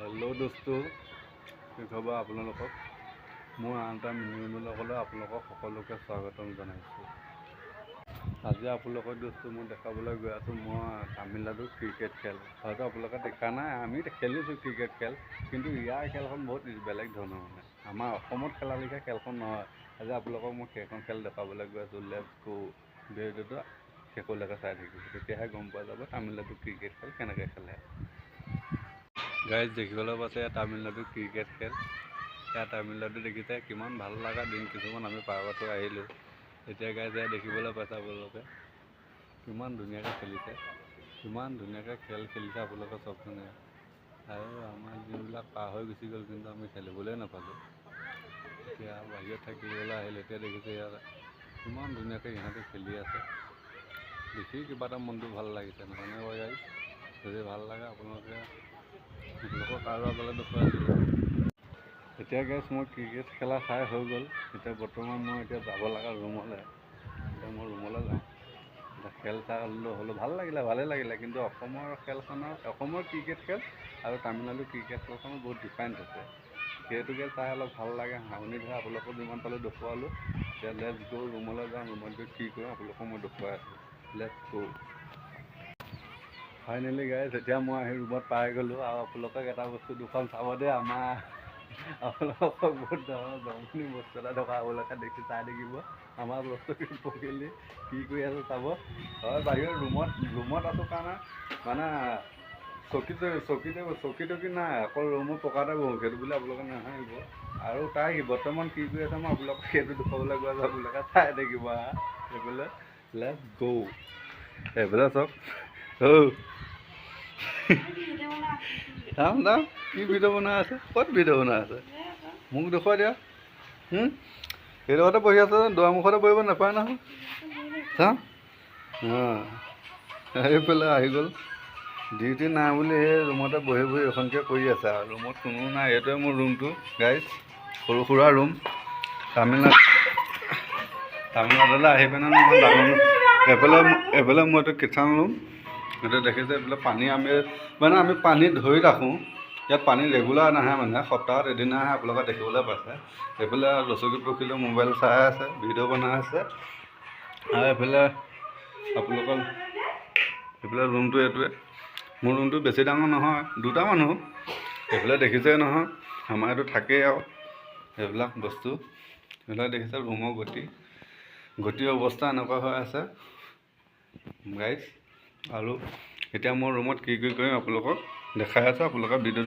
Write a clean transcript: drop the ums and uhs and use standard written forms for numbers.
Hello' দোস্তো, কি খবৰ আপোনালোকক? মোৰ আন এটা মিনিমললৈ আপোনালোকক সকলোকে স্বাগতম জনাইছোঁ। আজি আপোনালোকৰ দোস্তো মই দেখাবলৈ গৈ আছোঁ মই তামিলনাডুৰ ক্ৰিকেট খেল। হয়তো আপোনালোকে দেখা নাই, আমি খেলিছোঁ ক্ৰিকেট খেল, কিন্তু ইয়াৰ খেলখন বহুত বেলেগ ধৰণৰ মানে আমাৰ অসমত খেলা লেখীয়া খেলখন নহয়। আজি আপোনালোকক মই সেইখন খেল দেখাবলৈ গৈ আছোঁ। লেটছ গো' ভিডিঅ'টো শেষলৈকে চাই থাকিব, তেতিয়াহে গম পোৱা যাব তামিলনাডুৰ ক্ৰিকেট খেল কেনেকৈ খেলে। গাইজ দেখিবলৈ পাইছে এয়া তামিলনাডুৰ ক্ৰিকেট খেল। এয়া তামিলনাডু দেখিছে কিমান ভাল লগা দিন কিছুমান আমি পাৰতো আহিলোঁ। এতিয়া গাইজ এয়া দেখিবলৈ পাইছে আপোনালোকে কিমান ধুনীয়াকৈ খেলিছে, কিমান ধুনীয়াকৈ খেল খেলিছে আপোনালোকে চাওকচোন। আৰু আমাৰ দিনবিলাক পাৰ হৈ গুচি গ'ল, কিন্তু আমি খেলিবলৈ নাপালোঁ। এতিয়া বাহিৰত থাকিবলৈ আহিলোঁ, এতিয়া দেখিছে ইয়াত কিমান ধুনীয়াকৈ ইহঁতে খেলি আছে। দেখি কিবা এটা মনটো ভাল লাগিছে নহয়নে বাৰু গাইজ? যদি ভাল লাগে আপোনালোকক আৰু আগলৈ দেখুৱাইছিলোঁ। এতিয়া গাইজ মই ক্ৰিকেট খেলা চাই হৈ গ'ল। এতিয়া বৰ্তমান মই যাব লগা ৰুমলৈ। এতিয়া মই ৰুমলৈ যাওঁ। এতিয়া খেল চাই হ'লোঁ ভাল লাগিলে, ভালেই লাগিলে, কিন্তু অসমৰ খেলখনৰ অসমৰ ক্ৰিকেট খেল আৰু তামিলনাডুৰ ক্ৰিকেট খেলখনৰ বহুত ডিফাৰেঞ্চ আছে। সেইটোকে চাই অলপ ভাল লাগে। হাঁহনি ধৰে আপোনালোকক যিমান পালোঁ দেখুৱালোঁ। এতিয়া লেটছ গো' ৰুমলৈ যাওঁ, ৰুমত গৈ কি কৰোঁ আপোনালোকক মই দেখুৱাই আছোঁ। Let's go'. ফাইনেলি গাইজ এতিয়া মই আহি ৰুমত পাই গ'লোঁ। আৰু আপোনালোকক এটা বস্তু দুখন চাব দেই, আমাৰ আপোনালোকক বহুত ধৰণৰ জমনি বস্তু এটা থকা আপোনালোকে দেখি চাই থাকিব। আমাৰ বস্তু পকিলি কি কৰি আছোঁ চাব। হয় বাহিৰত ৰুমত আছোঁ কাৰণে মানে চকী টকী নাই, অকল ৰুমত পকাতে বহোঁ, সেইটো বুলি আপোনালোকে নাহাঁহিব। আৰু তাই বৰ্তমান কি কৰি আছে মই আপোনালোকক সেইটো দেখুৱাবলৈ গৈ আছোঁ। আপোনালোকে চাই থাকিব। এইফালে লেটছ গো'। এইফালে চাওক দাম কি ভিডিঅ' বনাই আছে? ক'ত ভিডিঅ' বনাই আছে মোক দেখুৱাই দিয়া। সেইডোখৰতে বহি আছে, দুৱাৰমুখতে বহিব নাপায় নহয়। চাওঁ সেইফালে আহি গ'ল। ডিউটি নাই বুলি সেই ৰুমতে বহি এইখনকে কৰি আছে। আৰু ৰুমত কোনো নাই। এইটোৱে মোৰ ৰুমটো গাইজ, সৰু সুৰা ৰুম। তামিলনাডুলৈ আহি পিনে মই ডাঙৰ এইফালে মোৰ এইটো কিটচেন ৰুম। এইটো দেখিছে এইফালে পানী আমি পানী ধৰি ৰাখোঁ। ইয়াত পানী ৰেগুলাৰ নাহে, মানে সপ্তাহত এদিন আহে, আপোনালোকে দেখিবলৈ পাইছে। এইফালে লচকী পকিলে মোবাইল চাই আছে, ভিডিঅ' বনাই আছে। আৰু এইফালে আপোনালোকৰ এইফালে ৰুমটো এইটোৱে। মোৰ ৰুমটো বেছি ডাঙৰ নহয়, দুটা মানুহ। এইফালে দেখিছেই নহয় আমাৰ এইটো থাকেই আৰু এইবিলাক বস্তু। এইবিলাক দেখিছে ৰুমৰ গতিৰ অৱস্থা এনেকুৱা হৈ আছে গাইজ। আৰু এতিয়া মোৰ ৰুমত কি কৰিম আপোনালোকক দেখাই আছোঁ। আপোনালোকৰ ভিডিঅ'